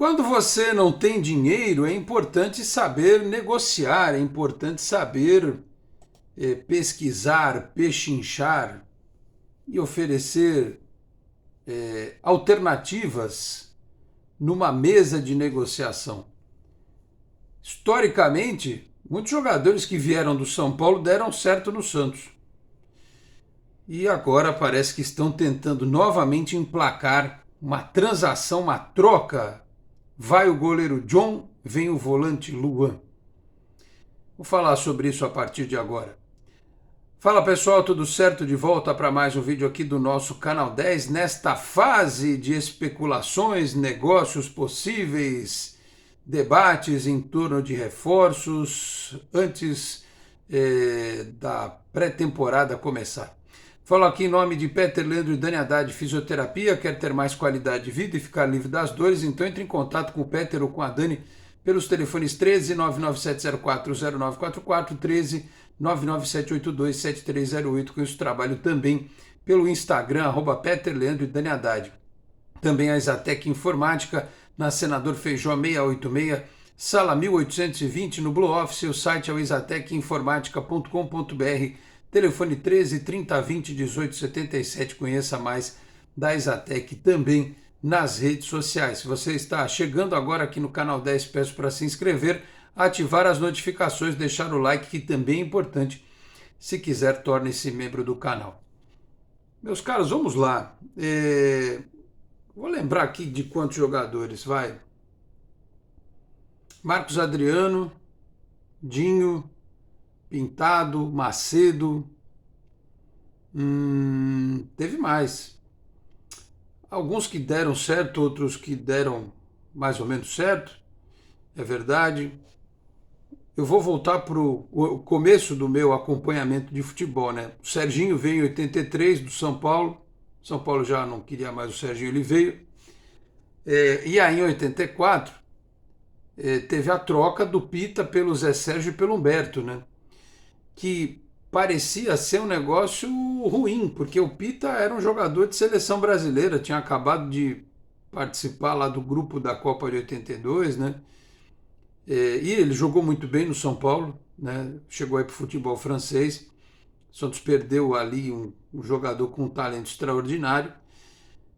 Quando você não tem dinheiro, é importante saber negociar, é importante saber pesquisar, pechinchar e oferecer alternativas numa mesa de negociação. Historicamente, muitos jogadores que vieram do São Paulo deram certo no Santos. E agora parece que estão tentando novamente emplacar uma transação, uma troca. Vai o goleiro John, vem o volante Luan. Vou falar sobre isso a partir de agora. Fala pessoal, tudo certo? De volta para mais um vídeo aqui do nosso Canal 10, nesta fase de especulações, negócios possíveis, debates em torno de reforços antes da pré-temporada começar. Falo aqui em nome de Peter Leandro e Dani Haddad Fisioterapia. Quer ter mais qualidade de vida e ficar livre das dores? Então entre em contato com o Peter ou com a Dani pelos telefones 13 99704 0944, 13 99782 7308. Com isso trabalho também pelo Instagram, @Peter Leandro e Dani Haddad. Também a Exatec Informática, na Senador Feijó 686, sala 1820, no Blue Office. O site é o exatecinformatica.com.br, telefone 13 30 20 18 77. Conheça mais da Exatec também nas redes sociais. Se você está chegando agora aqui no Canal 10, peço para se inscrever, ativar as notificações, deixar o like, que também é importante. Se quiser, torne-se membro do canal. Meus caros, vamos lá. Vou lembrar aqui de quantos jogadores, vai. Marcos Adriano, Dinho, Pintado, Macedo, teve mais. Alguns que deram certo, outros que deram mais ou menos certo, é verdade. Eu vou voltar para o começo do meu acompanhamento de futebol, né? O Serginho veio em 83 do São Paulo. São Paulo já não queria mais o Serginho, ele veio. E aí em 84 teve a troca do Pita pelo Zé Sérgio e pelo Humberto, né? Que parecia ser um negócio ruim, porque o Pita era um jogador de seleção brasileira, tinha acabado de participar lá do grupo da Copa de 82, né? E ele jogou muito bem no São Paulo, né? Chegou aí para o futebol francês. O Santos perdeu ali um jogador com um talento extraordinário,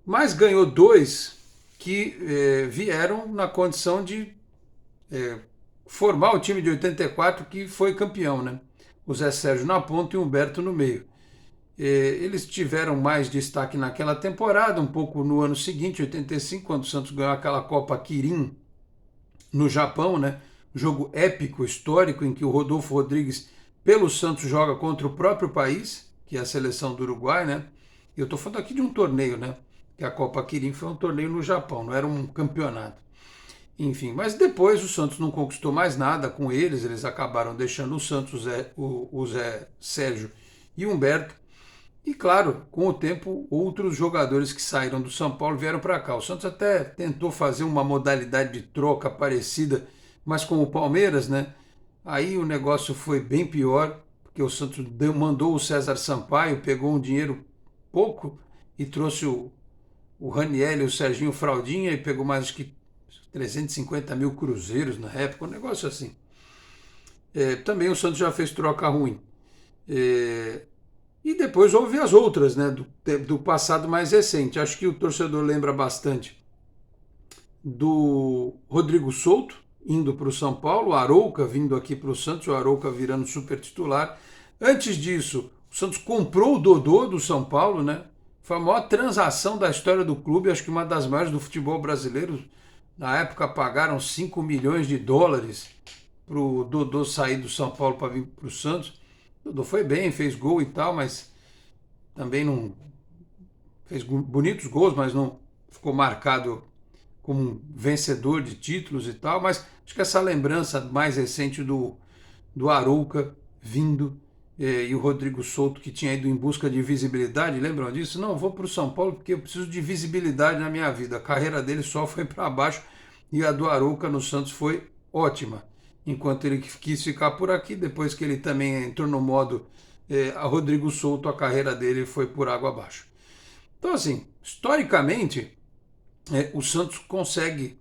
mas ganhou dois que vieram na condição de formar o time de 84 que foi campeão, né? O Zé Sérgio na ponta e o Humberto no meio. Eles tiveram mais destaque naquela temporada, um pouco no ano seguinte, 85, quando o Santos ganhou aquela Copa Kirin no Japão, né? Jogo épico, histórico, em que o Rodolfo Rodrigues, pelo Santos, joga contra o próprio país, que é a seleção do Uruguai, né? Eu estou falando aqui de um torneio, né? Que a Copa Kirin foi um torneio no Japão, não era um campeonato. Enfim, mas depois o Santos não conquistou mais nada com eles acabaram deixando o Santos, o Zé Sérgio e o Humberto. E claro, com o tempo, outros jogadores que saíram do São Paulo vieram para cá. O Santos até tentou fazer uma modalidade de troca parecida, mas com o Palmeiras, né? Aí o negócio foi bem pior, porque o Santos mandou o César Sampaio, pegou um dinheiro pouco e trouxe o Raniel e o Serginho Fraldinha e pegou mais, acho que 350 mil cruzeiros na época, um negócio assim. Também o Santos já fez troca ruim. E depois houve as outras, né, do passado mais recente. Acho que o torcedor lembra bastante do Rodrigo Souto, indo para o São Paulo, o Arouca vindo aqui para o Santos, o Arouca virando super titular. Antes disso, o Santos comprou o Dodô do São Paulo, né? Foi a maior transação da história do clube, acho que uma das maiores do futebol brasileiro. Na época pagaram 5 milhões de dólares para o Dodô sair do São Paulo para vir para o Santos. O Dodô foi bem, fez gol e tal, mas também não fez bonitos gols, mas não ficou marcado como um vencedor de títulos e tal. Mas acho que essa lembrança mais recente do Arouca vindo e o Rodrigo Souto, que tinha ido em busca de visibilidade, lembram disso? Não, vou para o São Paulo porque eu preciso de visibilidade na minha vida. A carreira dele só foi para baixo e a do Arouca no Santos foi ótima. Enquanto ele quis ficar por aqui, depois que ele também entrou no modo a Rodrigo Souto, a carreira dele foi por água abaixo. Então, assim, historicamente, o Santos consegue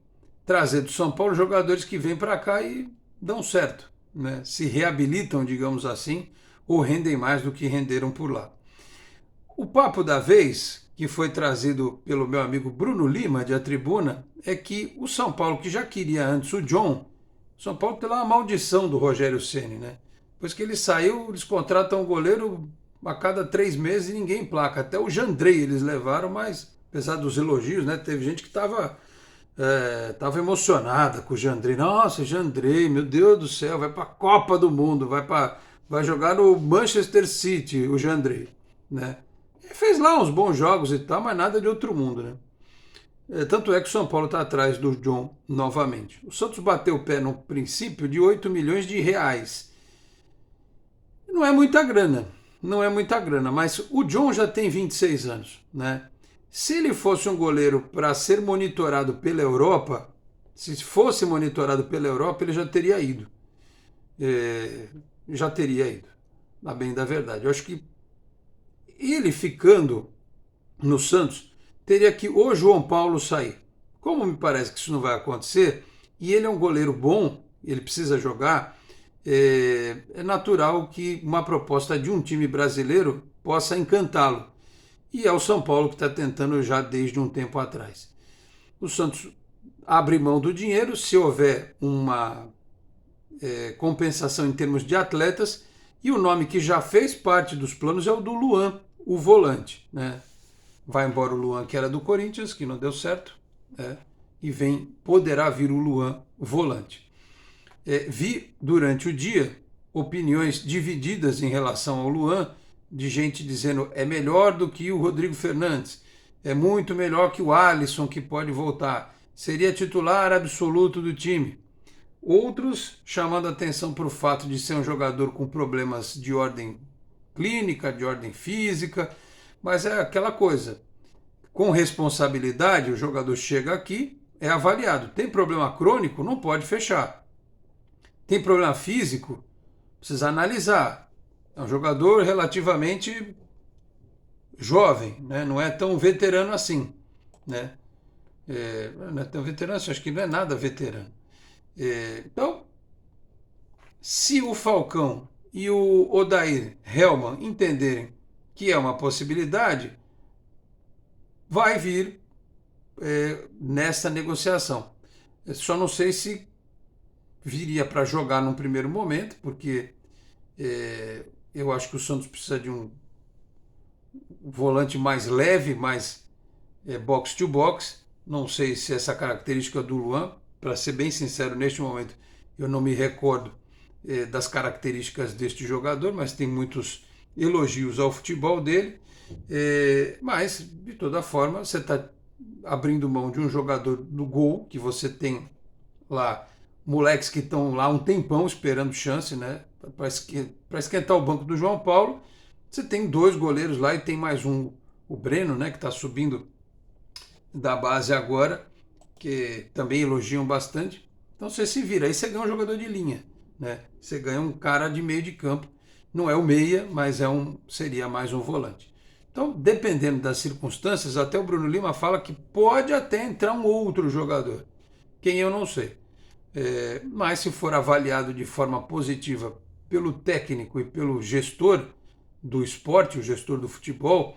trazer do São Paulo jogadores que vêm para cá e dão certo, né? Se reabilitam, digamos assim, ou rendem mais do que renderam por lá. O papo da vez, que foi trazido pelo meu amigo Bruno Lima, de A Tribuna, é que o São Paulo, que já queria antes o John, o São Paulo tem lá uma maldição do Rogério Ceni, né? Depois que ele saiu, eles contratam um goleiro a cada 3 meses e ninguém placa. Até o Jandrei eles levaram, mas apesar dos elogios, né? Teve gente que tava emocionada com o Jandrei. Nossa, Jandrei, meu Deus do céu, vai para a Copa do Mundo, vai jogar no Manchester City, o Jandrei, né? Ele fez lá uns bons jogos e tal, mas nada de outro mundo, né? Tanto é que o São Paulo está atrás do John novamente. O Santos bateu o pé no princípio de 8 milhões de reais. Não é muita grana, não é muita grana, mas o John já tem 26 anos, né? Se ele fosse um goleiro para ser monitorado pela Europa, se fosse monitorado pela Europa, ele já teria ido. Já teria ido, na bem da verdade. Eu acho que ele ficando no Santos, teria que o João Paulo sair. Como me parece que isso não vai acontecer, e ele é um goleiro bom, ele precisa jogar, é natural que uma proposta de um time brasileiro possa encantá-lo. E é o São Paulo que está tentando já desde um tempo atrás. O Santos abre mão do dinheiro se houver uma compensação em termos de atletas, e o nome que já fez parte dos planos é o do Luan, o volante, né? Vai embora o Luan, que era do Corinthians, que não deu certo, né? E poderá vir o Luan, o volante. Vi durante o dia opiniões divididas em relação ao Luan, de gente dizendo é melhor do que o Rodrigo Fernandes, é muito melhor que o Alisson, que pode voltar, seria titular absoluto do time. Outros chamando atenção para o fato de ser um jogador com problemas de ordem clínica, de ordem física, mas é aquela coisa, com responsabilidade o jogador chega aqui, é avaliado, tem problema crônico, não pode fechar, tem problema físico, precisa analisar, é um jogador relativamente jovem, né? Não é tão veterano assim, né? Não é tão veterano assim, acho que não é nada veterano. Então, se o Falcão e o Odair Hellmann entenderem que é uma possibilidade, vai vir nessa negociação. Eu só não sei se viria para jogar num primeiro momento, porque eu acho que o Santos precisa de um volante mais leve, mais box to box. Não sei se essa característica do Luan, para ser bem sincero, neste momento eu não me recordo das características deste jogador, mas tem muitos elogios ao futebol dele. Mas, de toda forma, você está abrindo mão de um jogador do gol, que você tem lá moleques que estão lá um tempão esperando chance, né? Para esquentar o banco do João Paulo. Você tem 2 goleiros lá e tem mais um, o Breno, né, que está subindo da base agora, que também elogiam bastante. Então você se vira, aí você ganha um jogador de linha, né? Você ganha um cara de meio de campo. Não é o meia, mas seria mais um volante. Então, dependendo das circunstâncias, até o Bruno Lima fala que pode até entrar um outro jogador. Quem eu não sei. Mas se for avaliado de forma positiva pelo técnico e pelo gestor do esporte, o gestor do futebol,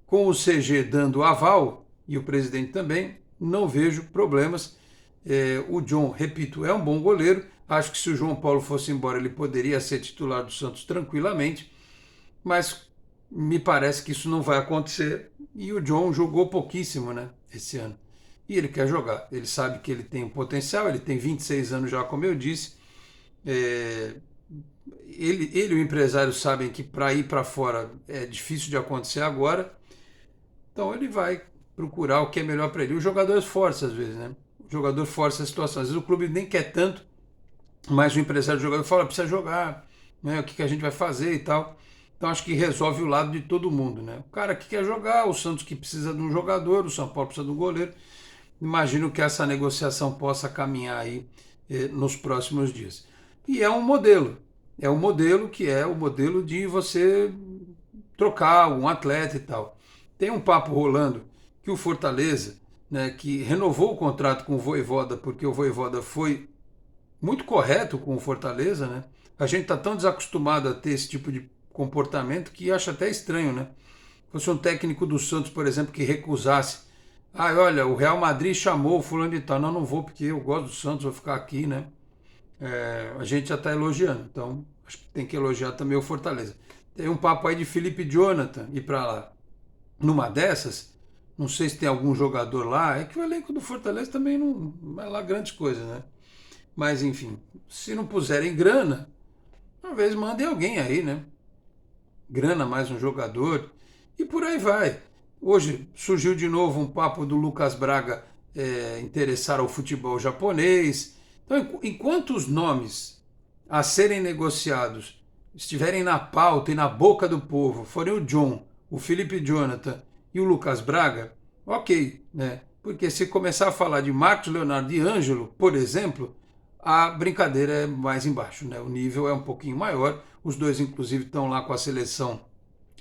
com o CG dando aval, e o presidente também, não vejo problemas. O John, repito, é um bom goleiro. Acho que se o João Paulo fosse embora, ele poderia ser titular do Santos tranquilamente, mas me parece que isso não vai acontecer. E o John jogou pouquíssimo, né, esse ano. E ele quer jogar. Ele sabe que ele tem um potencial, ele tem 26 anos já, como eu disse. Ele e o empresário sabem que para ir para fora é difícil de acontecer agora. Então ele vai procurar o que é melhor para ele. O jogador força às vezes, né? O jogador força a situação. Às vezes o clube nem quer tanto, mas o empresário do jogador fala, precisa jogar, né? O que a gente vai fazer e tal. Então acho que resolve o lado de todo mundo, né? O cara que quer jogar, o Santos que precisa de um jogador, o São Paulo precisa de um goleiro. Imagino que essa negociação possa caminhar aí nos próximos dias. E é um modelo que é o modelo de você trocar um atleta e tal. Tem um papo rolando que o Fortaleza né, que renovou o contrato com o Vojvoda, porque o Vojvoda foi muito correto com o Fortaleza, né? A gente está tão desacostumado a ter esse tipo de comportamento que acha até estranho, né? Se fosse um técnico do Santos, por exemplo, que recusasse, olha, o Real Madrid chamou o fulano de tal, não vou porque eu gosto do Santos, vou ficar aqui, né? A gente já está elogiando, então acho que tem que elogiar também o Fortaleza. Tem um papo aí de Felipe Jonathan ir para lá. Numa dessas, não sei se tem algum jogador lá, é que o elenco do Fortaleza também não é lá grandes coisas, né? Mas enfim, se não puserem grana, talvez mandem alguém aí, né? Grana mais um jogador e por aí vai. Hoje surgiu de novo um papo do Lucas Braga interessar ao futebol japonês. Então, enquanto os nomes a serem negociados estiverem na pauta e na boca do povo, forem o John, o Felipe Jonathan e o Lucas Braga, ok, né? Porque se começar a falar de Marcos Leonardo e Ângelo, por exemplo, a brincadeira é mais embaixo, né? O nível é um pouquinho maior. Os dois, inclusive, estão lá com a seleção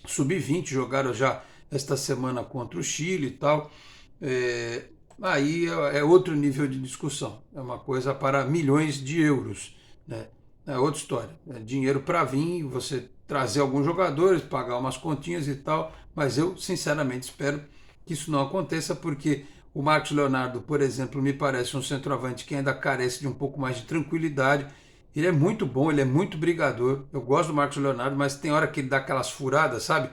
sub-20, jogaram já esta semana contra o Chile e tal. Aí é outro nível de discussão. É uma coisa para milhões de euros, né? É outra história. É dinheiro para vir, você trazer alguns jogadores, pagar umas continhas e tal. Mas eu, sinceramente, espero que isso não aconteça, porque o Marcos Leonardo, por exemplo, me parece um centroavante que ainda carece de um pouco mais de tranquilidade. Ele é muito bom, ele é muito brigador. Eu gosto do Marcos Leonardo, mas tem hora que ele dá aquelas furadas, sabe?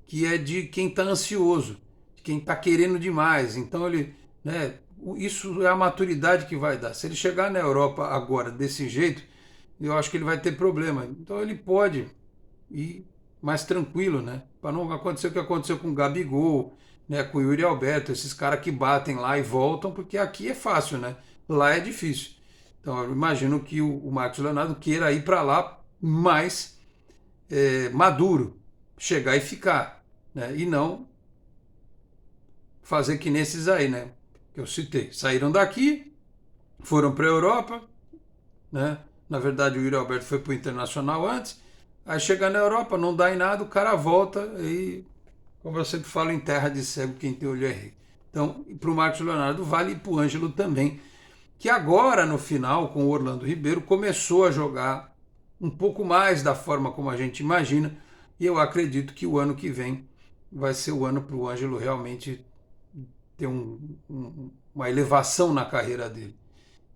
Que é de quem está ansioso, de quem está querendo demais. Então ele, né? Isso é a maturidade que vai dar. Se ele chegar na Europa agora desse jeito, eu acho que ele vai ter problema. Então ele pode ir mais tranquilo, né? Para não acontecer o que aconteceu com o Gabigol, né? Com o Yuri Alberto, esses caras que batem lá e voltam, porque aqui é fácil, né? Lá é difícil. Então eu imagino que o Marcos Leonardo queira ir para lá mais maduro, chegar e ficar, né? E não fazer que nesses aí, né? Que eu citei. Saíram daqui, foram para a Europa, né? Na verdade o Yuri Alberto foi para o Internacional antes, aí chega na Europa, não dá em nada, o cara volta e, como eu sempre falo, em terra de cego quem tem olho é rei. Então, para o Marcos Leonardo vale e para o Ângelo também, que agora no final, com o Orlando Ribeiro, começou a jogar um pouco mais da forma como a gente imagina, e eu acredito que o ano que vem vai ser o ano para o Ângelo realmente ter uma elevação na carreira dele.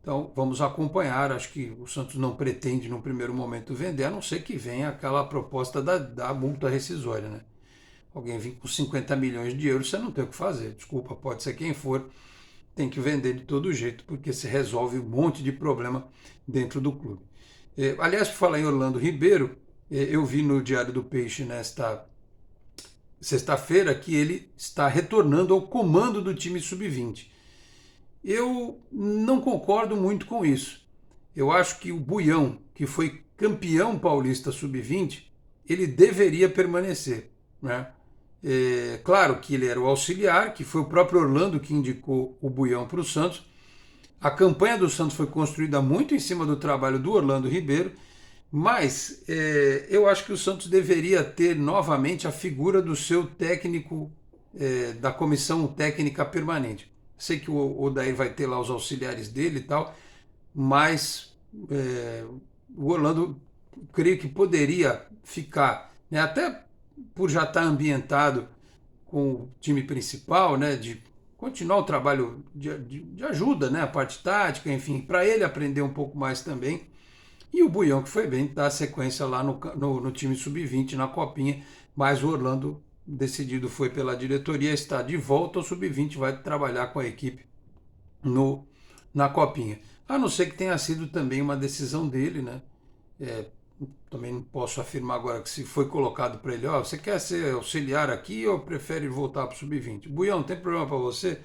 Então vamos acompanhar. Acho que o Santos não pretende no primeiro momento vender, a não ser que venha aquela proposta da multa rescisória, né? Alguém vir com 50 milhões de euros, você não tem o que fazer. Desculpa, pode ser quem for, tem que vender de todo jeito, porque se resolve um monte de problema dentro do clube. Aliás, por falar em Orlando Ribeiro, eu vi no Diário do Peixe nesta sexta-feira que ele está retornando ao comando do time sub-20. Eu não concordo muito com isso. Eu acho que o Buião, que foi campeão paulista sub-20, ele deveria permanecer, né? Claro que ele era o auxiliar, que foi o próprio Orlando que indicou o Buião para o Santos. A campanha do Santos foi construída muito em cima do trabalho do Orlando Ribeiro, mas eu acho que o Santos deveria ter novamente a figura do seu técnico da comissão técnica permanente. Sei que o Odair vai ter lá os auxiliares dele e tal, mas o Orlando creio que poderia ficar, né, até por já estar ambientado com o time principal, né, de continuar o trabalho de ajuda, né, a parte tática, enfim, para ele aprender um pouco mais também. E o Buião, que foi bem, dá sequência lá no time sub-20, na Copinha, mas o Orlando, decidido foi pela diretoria, está de volta ao sub-20, vai trabalhar com a equipe na Copinha. A não ser que tenha sido também uma decisão dele, né? Também não posso afirmar agora que se foi colocado para ele, você quer ser auxiliar aqui ou prefere voltar para o sub-20? Buião, não tem problema para você?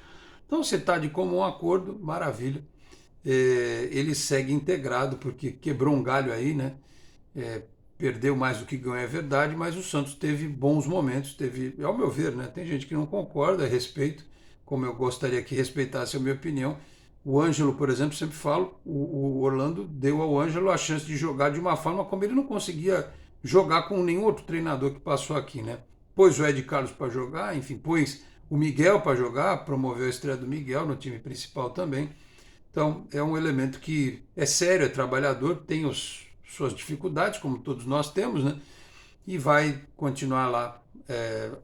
Então você está de comum acordo, maravilha. Ele segue integrado, porque quebrou um galho aí, né? Perdeu mais do que ganhou, é verdade, mas o Santos teve bons momentos, teve, ao meu ver, né? Tem gente que não concorda, respeito, como eu gostaria que respeitasse a minha opinião. O Ângelo, por exemplo, sempre falo, o Orlando deu ao Ângelo a chance de jogar de uma forma como ele não conseguia jogar com nenhum outro treinador que passou aqui, né? Pôs o Ed Carlos para jogar, enfim, pôs o Miguel para jogar, promoveu a estreia do Miguel no time principal também. Então, é um elemento que é sério, é trabalhador, tem suas dificuldades, como todos nós temos, né? E vai continuar lá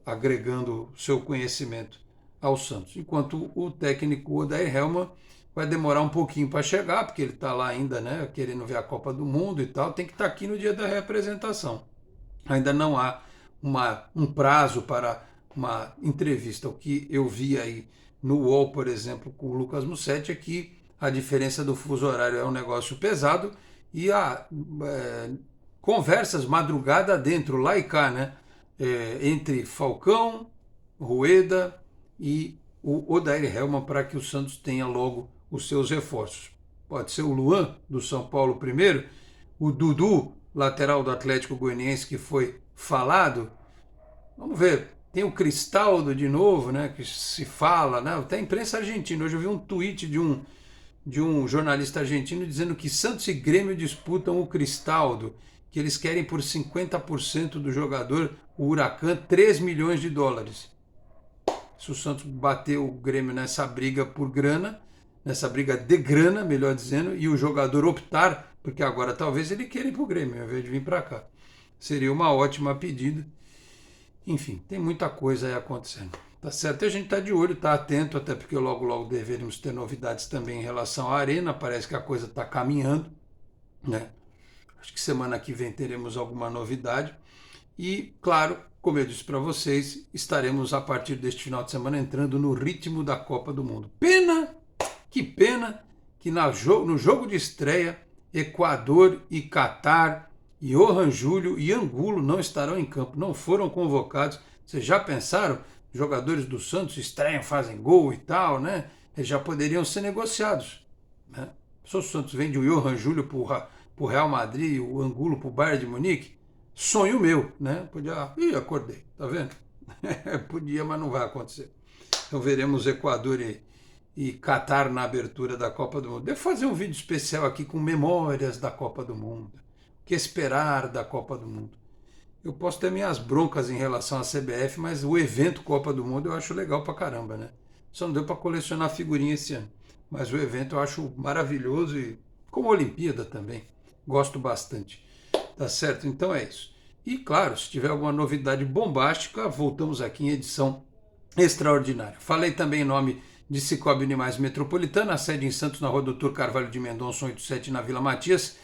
agregando seu conhecimento ao Santos. Enquanto o técnico Odair Hellmann vai demorar um pouquinho para chegar, porque ele está lá ainda, né, querendo ver a Copa do Mundo e tal, tem que estar aqui no dia da reapresentação. Ainda não há um prazo para uma entrevista. O que eu vi aí no UOL, por exemplo, com o Lucas Mussetti, é que a diferença do fuso horário é um negócio pesado e há conversas madrugada dentro, lá e cá, né? Entre Falcão, Rueda e o Odair Hellmann para que o Santos tenha logo os seus reforços. Pode ser o Luan, do São Paulo primeiro, o Dudu, lateral do Atlético Goianiense, que foi falado. Vamos ver. Tem o Cristaldo de novo, né? Que se fala, né? Até a imprensa argentina. Hoje eu vi um tweet de um jornalista argentino dizendo que Santos e Grêmio disputam o Cristaldo, que eles querem por 50% do jogador, o Huracan, 3 milhões de dólares. Se o Santos bater o Grêmio nessa briga por grana, nessa briga de grana, melhor dizendo, e o jogador optar, porque agora talvez ele queira ir para o Grêmio, ao invés de vir para cá. Seria uma ótima pedida. Enfim, tem muita coisa aí acontecendo. Tá certo? E a gente está de olho, está atento, até porque logo deveremos ter novidades também em relação à Arena. Parece que a coisa está caminhando, né? Acho que semana que vem teremos alguma novidade. E, claro, como eu disse para vocês, estaremos a partir deste final de semana entrando no ritmo da Copa do Mundo. Que pena que no jogo de estreia, Equador e Catar, Johan Júlio e Angulo não estarão em campo, não foram convocados. Vocês já pensaram? Jogadores do Santos estreiam, fazem gol e tal, né? Eles já poderiam ser negociados, né? Se o Santos vende o Johan Júlio para o Real Madrid, o Angulo para o Bayern de Munique, sonho meu, né? Podia. Ih, acordei, tá vendo? Podia, mas não vai acontecer. Então veremos Equador e Catar na abertura da Copa do Mundo. Devo fazer um vídeo especial aqui com memórias da Copa do Mundo. O que esperar da Copa do Mundo? Eu posso ter minhas broncas em relação à CBF, mas o evento Copa do Mundo eu acho legal pra caramba, né? Só não deu para colecionar figurinha esse ano. Mas o evento eu acho maravilhoso e como a Olimpíada também. Gosto bastante. Tá certo? Então é isso. E claro, se tiver alguma novidade bombástica, voltamos aqui em edição extraordinária. Falei também em nome de Cicobi Unimed Metropolitana, a sede em Santos, na Rua Doutor Carvalho de Mendonça, 187, na Vila Matias.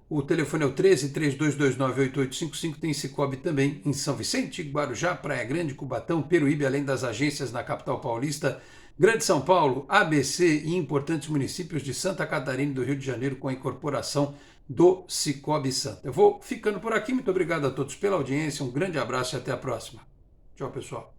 O telefone é o 13-3229-8855, tem Cicobi também em São Vicente, Guarujá, Praia Grande, Cubatão, Peruíbe, além das agências na capital paulista, Grande São Paulo, ABC e importantes municípios de Santa Catarina e do Rio de Janeiro com a incorporação do Cicobi Santa. Eu vou ficando por aqui, muito obrigado a todos pela audiência, um grande abraço e até a próxima. Tchau, pessoal.